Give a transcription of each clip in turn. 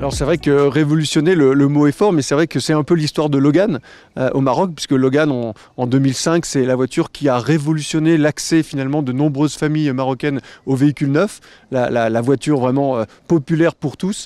Alors c'est vrai que révolutionner, le mot est fort, mais c'est vrai que c'est un peu l'histoire de Logan au Maroc, puisque Logan en 2005, c'est la voiture qui a révolutionné l'accès finalement de nombreuses familles marocaines aux véhicules neufs. La voiture vraiment populaire pour tous.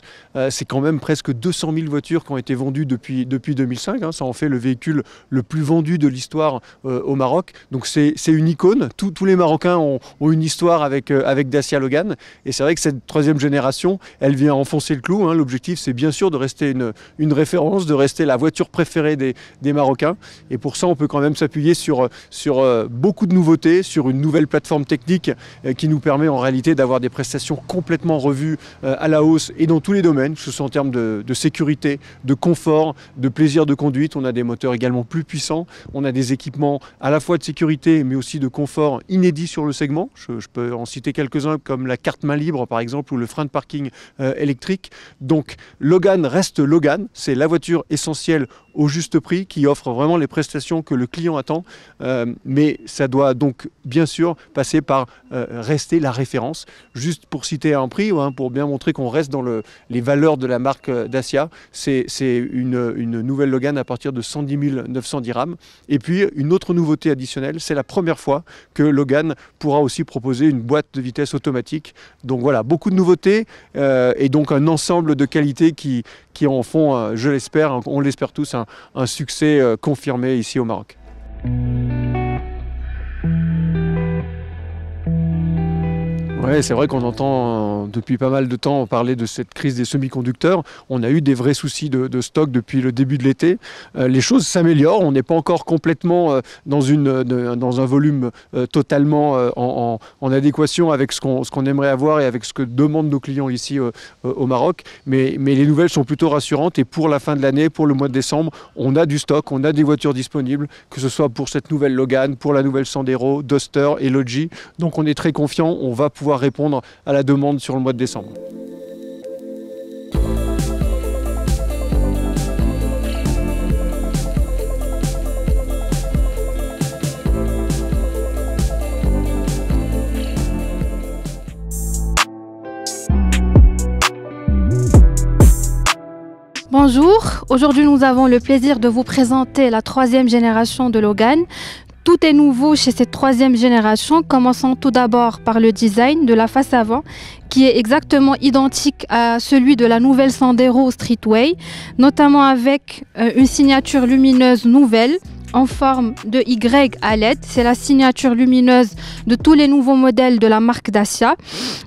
C'est quand même presque 200 000 voitures qui ont été vendues depuis 2005. Hein. Ça en fait le véhicule le plus vendu de l'histoire au Maroc. Donc c'est une icône. Tous les Marocains ont une histoire avec Dacia Logan. Et c'est vrai que cette troisième génération, elle vient enfoncer le clou. Hein. L'objectif, c'est bien sûr de rester une référence, de rester la voiture préférée des Marocains. Et pour ça, on peut quand même s'appuyer sur beaucoup de nouveautés, sur une nouvelle plateforme technique qui nous permet en réalité d'avoir des prestations complètement revues à la hausse et dans tous les domaines, que ce soit en termes de sécurité, de confort, de plaisir de conduite. On a des moteurs également plus puissants. On a des équipements à la fois de sécurité mais aussi de confort inédits sur le segment. Je peux en citer quelques-uns comme la carte main libre par exemple ou le frein de parking électrique. Donc Logan reste Logan, c'est la voiture essentielle au juste prix qui offre vraiment les prestations que le client attend, mais ça doit donc bien sûr passer par rester la référence. Juste pour citer un prix, hein, pour bien montrer qu'on reste dans les valeurs de la marque Dacia, c'est une nouvelle Logan à partir de 110 910 dirhams. Et puis une autre nouveauté additionnelle, c'est la première fois que Logan pourra aussi proposer une boîte de vitesse automatique. Donc voilà, beaucoup de nouveautés et donc un ensemble de qualités qui en font, je l'espère, on l'espère tous, un succès confirmé ici au Maroc. Ouais, c'est vrai qu'on entend depuis pas mal de temps parler de cette crise des semi-conducteurs. On a eu des vrais soucis de stock depuis le début de l'été. Les choses s'améliorent. On n'est pas encore complètement dans un volume totalement en adéquation avec ce qu'on aimerait avoir et avec ce que demandent nos clients ici au Maroc. Mais les nouvelles sont plutôt rassurantes et pour la fin de l'année, pour le mois de décembre, on a du stock, on a des voitures disponibles, que ce soit pour cette nouvelle Logan, pour la nouvelle Sandero, Duster et Logi. Donc on est très confiant, on va pouvoir répondre à la demande sur le mois de décembre. Bonjour, aujourd'hui nous avons le plaisir de vous présenter la troisième génération de Logan. Tout est nouveau chez cette troisième génération, commençons tout d'abord par le design de la face avant, qui est exactement identique à celui de la nouvelle Sandero Streetway, notamment avec une signature lumineuse nouvelle en forme de Y à LED. C'est la signature lumineuse de tous les nouveaux modèles de la marque Dacia.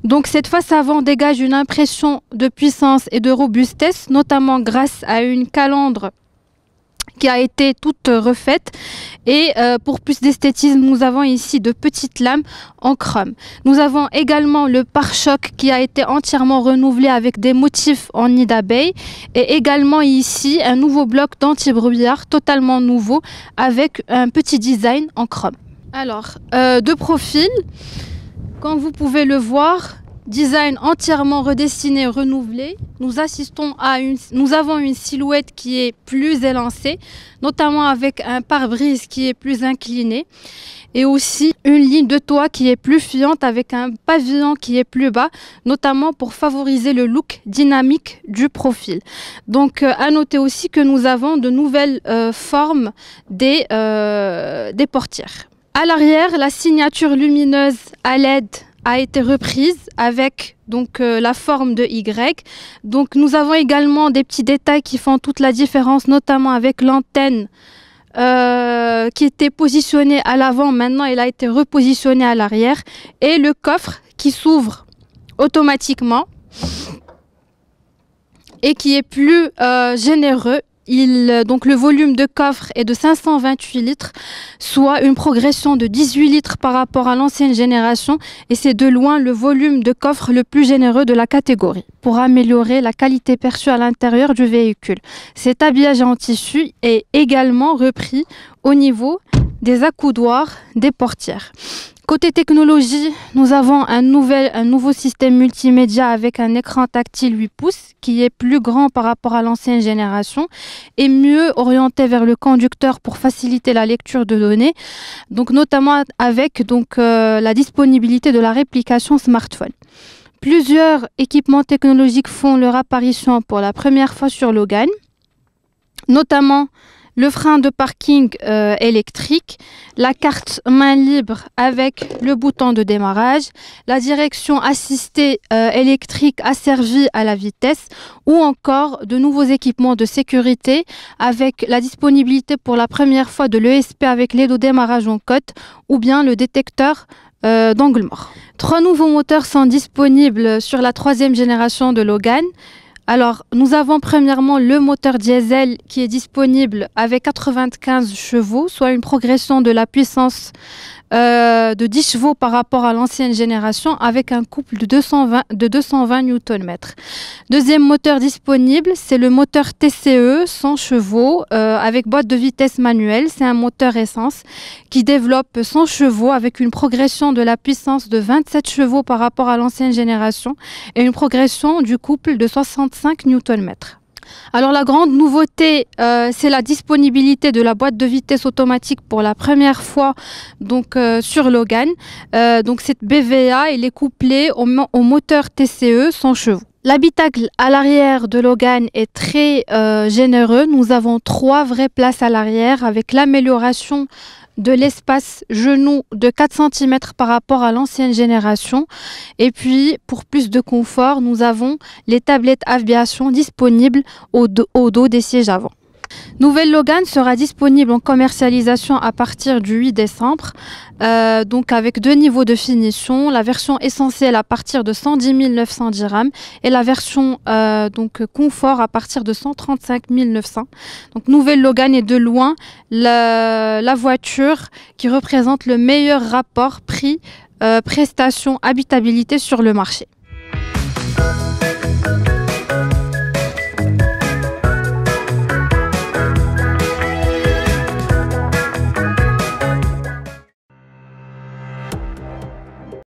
Donc cette face avant dégage une impression de puissance et de robustesse, notamment grâce à une calandre qui a été toute refaite et pour plus d'esthétisme nous avons ici de petites lames en chrome. Nous avons également le pare-choc qui a été entièrement renouvelé avec des motifs en nid d'abeille et également ici un nouveau bloc d'anti-brouillard totalement nouveau avec un petit design en chrome. Alors de profil, comme vous pouvez le voir, design entièrement redessiné, renouvelé. Nous avons une silhouette qui est plus élancée, notamment avec un pare-brise qui est plus incliné et aussi une ligne de toit qui est plus fuyante avec un pavillon qui est plus bas, notamment pour favoriser le look dynamique du profil. Donc à noter aussi que nous avons de nouvelles formes des portières. À l'arrière, la signature lumineuse à LED a été reprise avec donc la forme de Y. Donc nous avons également des petits détails qui font toute la différence, notamment avec l'antenne qui était positionnée à l'avant, maintenant elle a été repositionnée à l'arrière, et le coffre qui s'ouvre automatiquement et qui est plus généreux. Donc le volume de coffre est de 528 litres, soit une progression de 18 litres par rapport à l'ancienne génération, et c'est de loin le volume de coffre le plus généreux de la catégorie pour améliorer la qualité perçue à l'intérieur du véhicule. Cet habillage en tissu est également repris au niveau des accoudoirs des portières. Côté technologie, nous avons un nouveau système multimédia avec un écran tactile 8 pouces qui est plus grand par rapport à l'ancienne génération et mieux orienté vers le conducteur pour faciliter la lecture de données, donc notamment avec la disponibilité de la réplication smartphone. Plusieurs équipements technologiques font leur apparition pour la première fois sur Logan, notamment le frein de parking électrique, la carte main libre avec le bouton de démarrage, la direction assistée électrique asservie à la vitesse ou encore de nouveaux équipements de sécurité avec la disponibilité pour la première fois de l'ESP avec l'aide au démarrage en côte ou bien le détecteur d'angle mort. 3 nouveaux moteurs sont disponibles sur la 3e génération de Logan. Alors, nous avons premièrement le moteur diesel qui est disponible avec 95 chevaux, soit une progression de la puissance de 10 chevaux par rapport à l'ancienne génération avec un couple de 220 Nm. Deuxième moteur disponible, c'est le moteur TCE 100 chevaux avec boîte de vitesse manuelle. C'est un moteur essence qui développe 100 chevaux avec une progression de la puissance de 27 chevaux par rapport à l'ancienne génération et une progression du couple de 65 Nm. Alors la grande nouveauté, c'est la disponibilité de la boîte de vitesse automatique pour la première fois sur Logan. Donc cette BVA, elle est couplée au moteur TCE 100 chevaux. L'habitacle à l'arrière de Logan est très généreux. Nous avons 3 vraies places à l'arrière avec l'amélioration de l'espace genou de 4 cm par rapport à l'ancienne génération. Et puis, pour plus de confort, nous avons les tablettes aviation disponibles au dos des sièges avant. Nouvelle Logan sera disponible en commercialisation à partir du 8 décembre, donc avec 2 niveaux de finition, la version essentielle à partir de 110 900 dirhams et la version confort à partir de 135 900. Donc nouvelle Logan est de loin la voiture qui représente le meilleur rapport prix prestation habitabilité sur le marché.